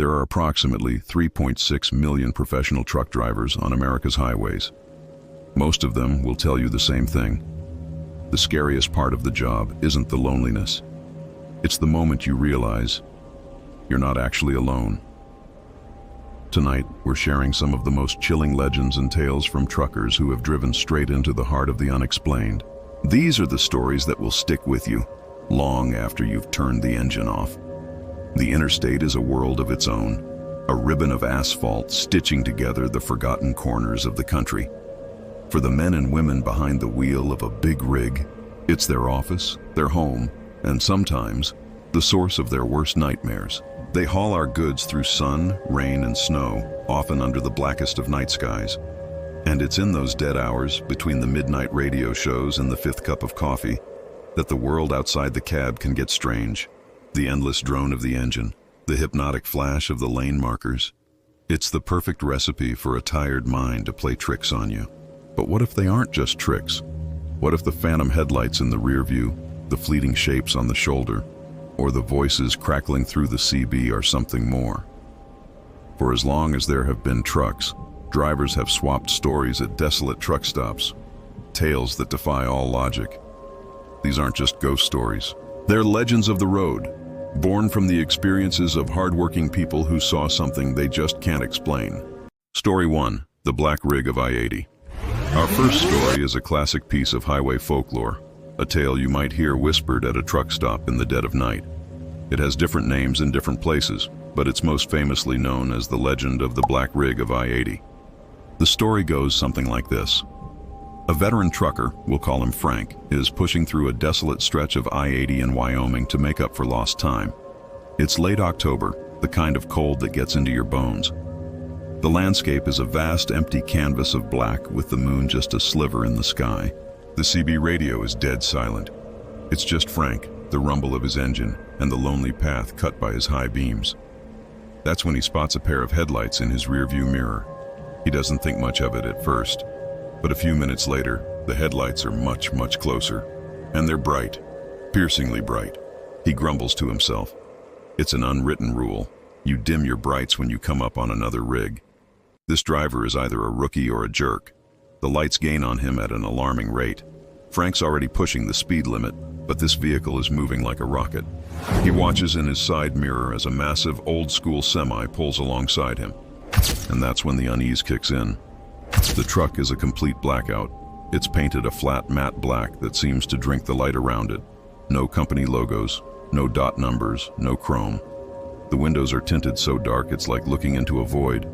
There are approximately 3.6 million professional truck drivers on America's highways. Most of them will tell you the same thing. The scariest part of the job isn't the loneliness. It's the moment you realize you're not actually alone. Tonight, we're sharing some of the most chilling legends and tales from truckers who have driven straight into the heart of the unexplained. These are the stories that will stick with you long after you've turned the engine off. The interstate is a world of its own, a ribbon of asphalt stitching together the forgotten corners of the country. For the men and women behind the wheel of a big rig, it's their office, their home, and sometimes the source of their worst nightmares. They haul our goods through sun, rain, and snow, often under the blackest of night skies. And it's in those dead hours, between the midnight radio shows and the fifth cup of coffee, that the world outside the cab can get strange. The endless drone of the engine, the hypnotic flash of the lane markers. It's the perfect recipe for a tired mind to play tricks on you. But what if they aren't just tricks? What if the phantom headlights in the rear view, the fleeting shapes on the shoulder, or the voices crackling through the CB are something more? For as long as there have been trucks, drivers have swapped stories at desolate truck stops, tales that defy all logic. These aren't just ghost stories. They're legends of the road, born from the experiences of hardworking people who saw something they just can't explain. Story 1, the Black Rig of I-80. Our first story is a classic piece of highway folklore, a tale you might hear whispered at a truck stop in the dead of night. It has different names in different places, but it's most famously known as the legend of the Black Rig of I-80. The story goes something like this. A veteran trucker, we'll call him Frank, is pushing through a desolate stretch of I-80 in Wyoming to make up for lost time. It's late October, the kind of cold that gets into your bones. The landscape is a vast empty canvas of black with the moon just a sliver in the sky. The CB radio is dead silent. It's just Frank, the rumble of his engine, and the lonely path cut by his high beams. That's when he spots a pair of headlights in his rearview mirror. He doesn't think much of it at first, but a few minutes later, the headlights are much, much closer, and they're bright, piercingly bright. He grumbles to himself. It's an unwritten rule. You dim your brights when you come up on another rig. This driver is either a rookie or a jerk. The lights gain on him at an alarming rate. Frank's already pushing the speed limit, but this vehicle is moving like a rocket. He watches in his side mirror as a massive old-school semi pulls alongside him. And that's when the unease kicks in. The truck is a complete blackout. It's painted a flat matte black that seems to drink the light around it. No company logos, no dot numbers, no chrome. The windows are tinted so dark it's like looking into a void.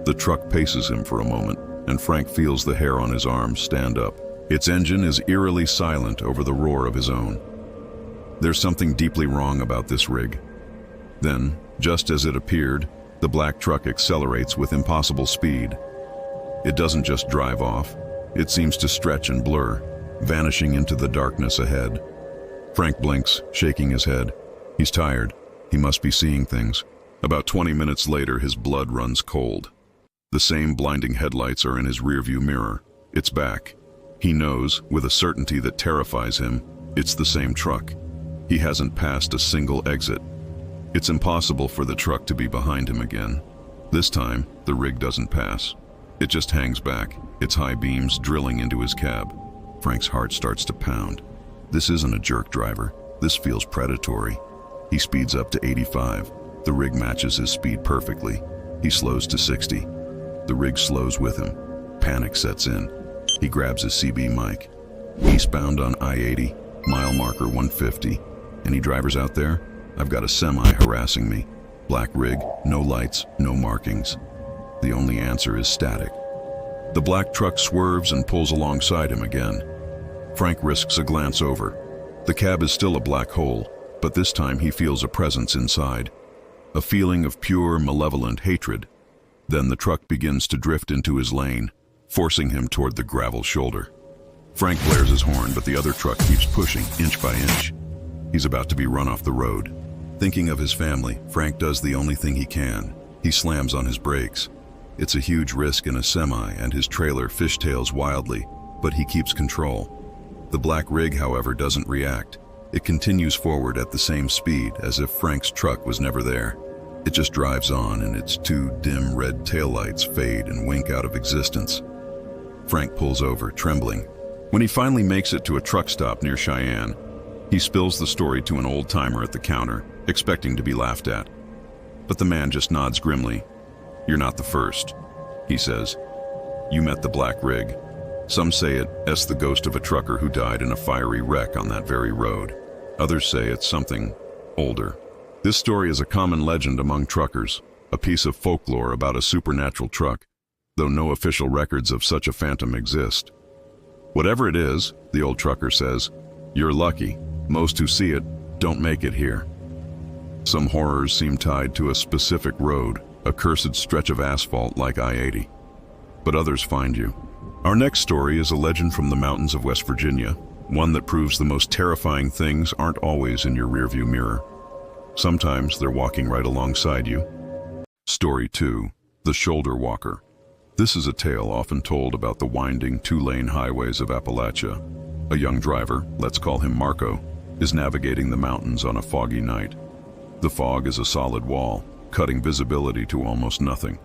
The truck paces him for a moment, and Frank feels the hair on his arms stand up. Its engine is eerily silent over the roar of his own. There's something deeply wrong about this rig. Then, just as it appeared, the black truck accelerates with impossible speed. It doesn't just drive off. It seems to stretch and blur, vanishing into the darkness ahead. Frank blinks, shaking his head. He's tired. He must be seeing things. About 20 minutes later, his blood runs cold. The same blinding headlights are in his rearview mirror. It's back. He knows, with a certainty that terrifies him, it's the same truck. He hasn't passed a single exit. It's impossible for the truck to be behind him again. This time, the rig doesn't pass. It just hangs back, its high beams drilling into his cab. Frank's heart starts to pound. This isn't a jerk driver. This feels predatory. He speeds up to 85. The rig matches his speed perfectly. He slows to 60. The rig slows with him. Panic sets in. He grabs his CB mic. Eastbound on I-80, mile marker 150. Any drivers out there? I've got a semi harassing me. Black rig, no lights, no markings. The only answer is static. The black truck swerves and pulls alongside him again. Frank risks a glance over. The cab is still a black hole, but this time he feels a presence inside. A feeling of pure, malevolent hatred. Then the truck begins to drift into his lane, forcing him toward the gravel shoulder. Frank blares his horn, but the other truck keeps pushing, inch by inch. He's about to be run off the road. Thinking of his family, Frank does the only thing he can. He slams on his brakes. It's a huge risk in a semi, and his trailer fishtails wildly, but he keeps control. The black rig, however, doesn't react. It continues forward at the same speed, as if Frank's truck was never there. It just drives on, and its two dim red taillights fade and wink out of existence. Frank pulls over, trembling. When he finally makes it to a truck stop near Cheyenne, he spills the story to an old-timer at the counter, expecting to be laughed at. But the man just nods grimly. "You're not the first," he says. "You met the black rig. Some say it's the ghost of a trucker who died in a fiery wreck on that very road. Others say it's something older." This story is a common legend among truckers, a piece of folklore about a supernatural truck, though no official records of such a phantom exist. Whatever it is, the old trucker says, you're lucky. Most who see it don't make it here. Some horrors seem tied to a specific road, a cursed stretch of asphalt like I-80. But others find you. Our next story is a legend from the mountains of West Virginia, one that proves the most terrifying things aren't always in your rearview mirror. Sometimes they're walking right alongside you. Story 2, The Shoulder Walker. This is a tale often told about the winding two-lane highways of Appalachia. A young driver, let's call him Marco, is navigating the mountains on a foggy night. The fog is a solid wall, cutting visibility to almost nothing.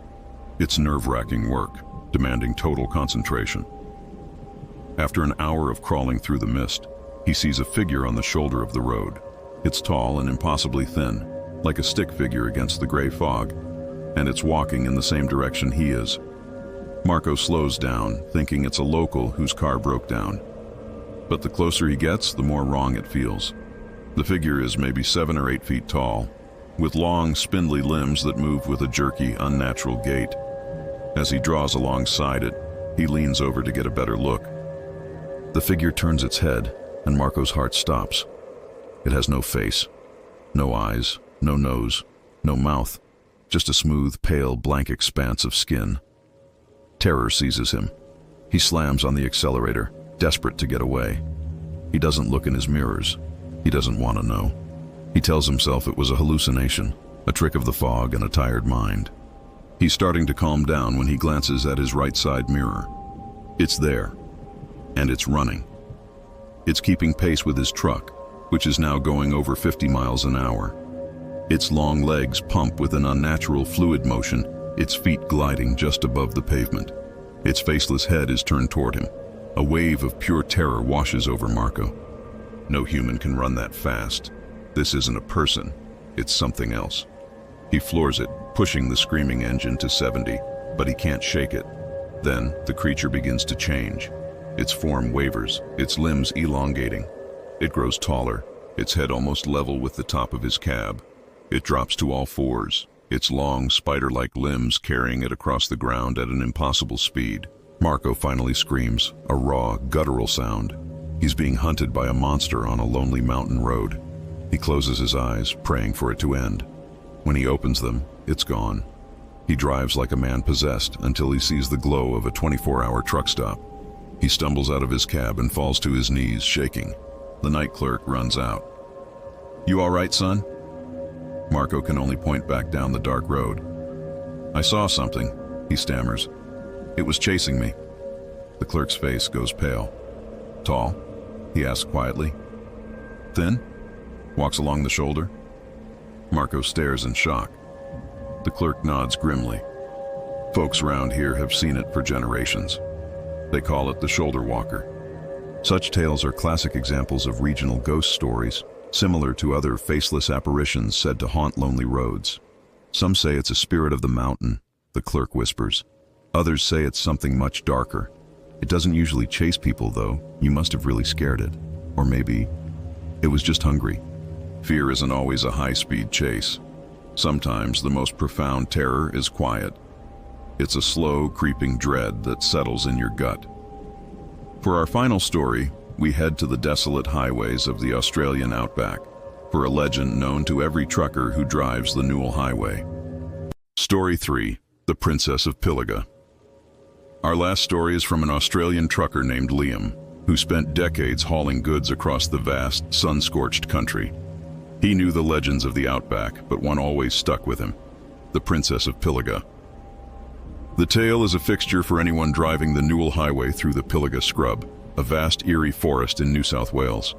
It's nerve-wracking work, demanding total concentration. After an hour of crawling through the mist, he sees a figure on the shoulder of the road. It's tall and impossibly thin, like a stick figure against the gray fog, and it's walking in the same direction he is. Marco slows down, thinking it's a local whose car broke down. But the closer he gets, the more wrong it feels. The figure is maybe 7 or 8 feet tall, with long, spindly limbs that move with a jerky, unnatural gait. As he draws alongside it, he leans over to get a better look. The figure turns its head, and Marco's heart stops. It has no face, no eyes, no nose, no mouth, just a smooth, pale, blank expanse of skin. Terror seizes him. He slams on the accelerator, desperate to get away. He doesn't look in his mirrors. He doesn't want to know. He tells himself it was a hallucination, a trick of the fog and a tired mind. He's starting to calm down when he glances at his right side mirror. It's there, and it's running. It's keeping pace with his truck, which is now going over 50 miles an hour. Its long legs pump with an unnatural fluid motion, its feet gliding just above the pavement. Its faceless head is turned toward him. A wave of pure terror washes over Marco. No human can run that fast. This isn't a person, it's something else. He floors it, pushing the screaming engine to 70, but he can't shake it. Then, the creature begins to change. Its form wavers, its limbs elongating. It grows taller, its head almost level with the top of his cab. It drops to all fours, its long, spider-like limbs carrying it across the ground at an impossible speed. Marco finally screams, a raw, guttural sound. He's being hunted by a monster on a lonely mountain road. He closes his eyes, praying for it to end. When he opens them, it's gone. He drives like a man possessed until he sees the glow of a 24-hour truck stop. He stumbles out of his cab and falls to his knees, shaking. The night clerk runs out. "You all right, son?" Marco can only point back down the dark road. "I saw something," he stammers. "It was chasing me." The clerk's face goes pale. "Tall?" he asks quietly. "Thin? Walks along the shoulder?" Marco stares in shock. The clerk nods grimly. Folks around here have seen it for generations. They call it the shoulder walker. Such tales are classic examples of regional ghost stories, similar to other faceless apparitions said to haunt lonely roads. Some say it's a spirit of the mountain, the clerk whispers. Others say it's something much darker. It doesn't usually chase people, though. You must have really scared it. Or maybe it was just hungry. Fear isn't always a high-speed chase. Sometimes the most profound terror is quiet. It's a slow, creeping dread that settles in your gut. For our final story, we head to the desolate highways of the Australian outback for a legend known to every trucker who drives the Newell Highway. Story 3, The Princess of Pilliga. Our last story is from an Australian trucker named Liam, who spent decades hauling goods across the vast, sun-scorched country. He knew the legends of the outback, but one always stuck with him: the Princess of Pilliga. The tale is a fixture for anyone driving the Newell Highway through the Pilliga Scrub, a vast, eerie forest in New South Wales.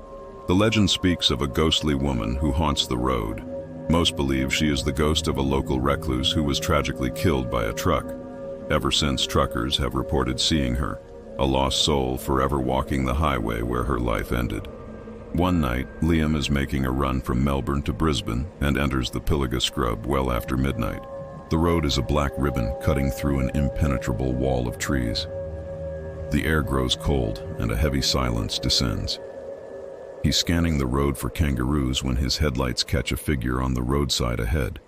The legend speaks of a ghostly woman who haunts the road. Most believe she is the ghost of a local recluse who was tragically killed by a truck. Ever since, truckers have reported seeing her, a lost soul forever walking the highway where her life ended. One night, Liam is making a run from Melbourne to Brisbane and enters the Pilliga scrub well after midnight. The road is a black ribbon cutting through an impenetrable wall of trees. The air grows cold and a heavy silence descends. He's scanning the road for kangaroos when his headlights catch a figure on the roadside ahead.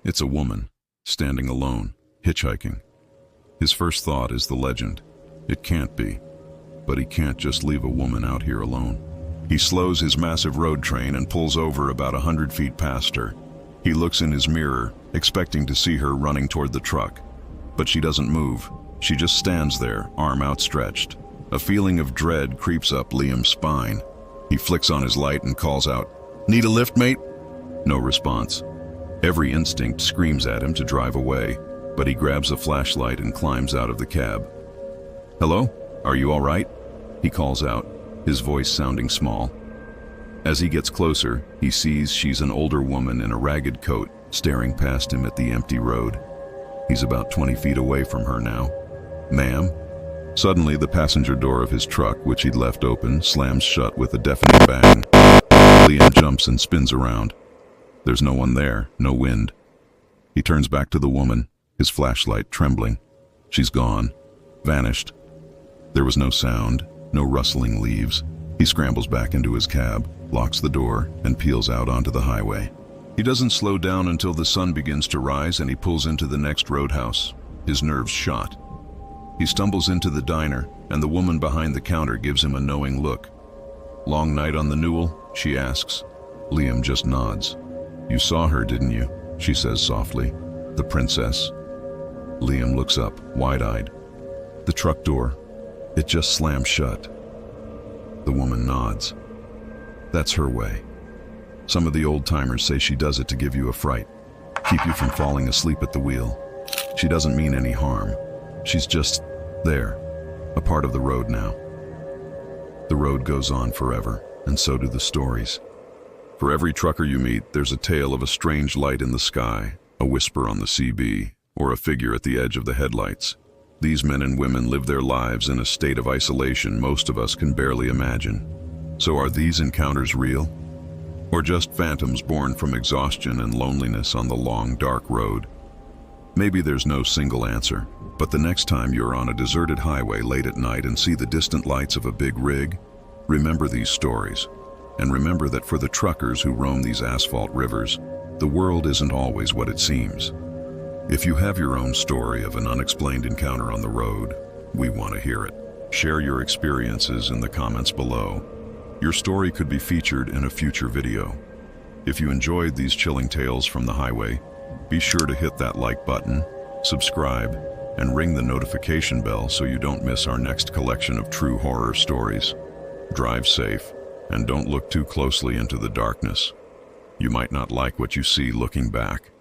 It's a woman, standing alone, hitchhiking. His first thought is the legend. It can't be. But he can't just leave a woman out here alone. He slows his massive road train and pulls over about 100 feet past her. He looks in his mirror, expecting to see her running toward the truck. But she doesn't move. She just stands there, arm outstretched. A feeling of dread creeps up Liam's spine. He flicks on his light and calls out, "Need a lift, mate?" No response. Every instinct screams at him to drive away, but he grabs a flashlight and climbs out of the cab. "Hello? Are you all right?" he calls out, his voice sounding small. As he gets closer, he sees she's an older woman in a ragged coat, staring past him at the empty road. He's about 20 feet away from her now. "Ma'am?" Suddenly, the passenger door of his truck, which he'd left open, slams shut with a deafening bang. Liam jumps and spins around. There's no one there, no wind. He turns back to the woman, his flashlight trembling. She's gone, vanished. There was no sound, no rustling leaves. He scrambles back into his cab, locks the door, and peels out onto the highway. He doesn't slow down until the sun begins to rise and he pulls into the next roadhouse, his nerves shot. He stumbles into the diner, and the woman behind the counter gives him a knowing look. "Long night on the Newell?" she asks. Liam just nods. "You saw her, didn't you?" she says softly. "The princess?" Liam looks up, wide-eyed. The truck door, it just slammed shut. The woman nods. That's her way. Some of the old-timers say she does it to give you a fright, keep you from falling asleep at the wheel. She doesn't mean any harm. She's just there, a part of the road now. The road goes on forever, and so do the stories. For every trucker you meet, there's a tale of a strange light in the sky, a whisper on the CB, or a figure at the edge of the headlights. These men and women live their lives in a state of isolation most of us can barely imagine. So are these encounters real? Or just phantoms born from exhaustion and loneliness on the long, dark road? Maybe there's no single answer, but the next time you're on a deserted highway late at night and see the distant lights of a big rig, remember these stories. And remember that for the truckers who roam these asphalt rivers, the world isn't always what it seems. If you have your own story of an unexplained encounter on the road, we want to hear it. Share your experiences in the comments below. Your story could be featured in a future video. If you enjoyed these chilling tales from the highway, be sure to hit that like button, subscribe, and ring the notification bell so you don't miss our next collection of true horror stories. Drive safe, and don't look too closely into the darkness. You might not like what you see looking back.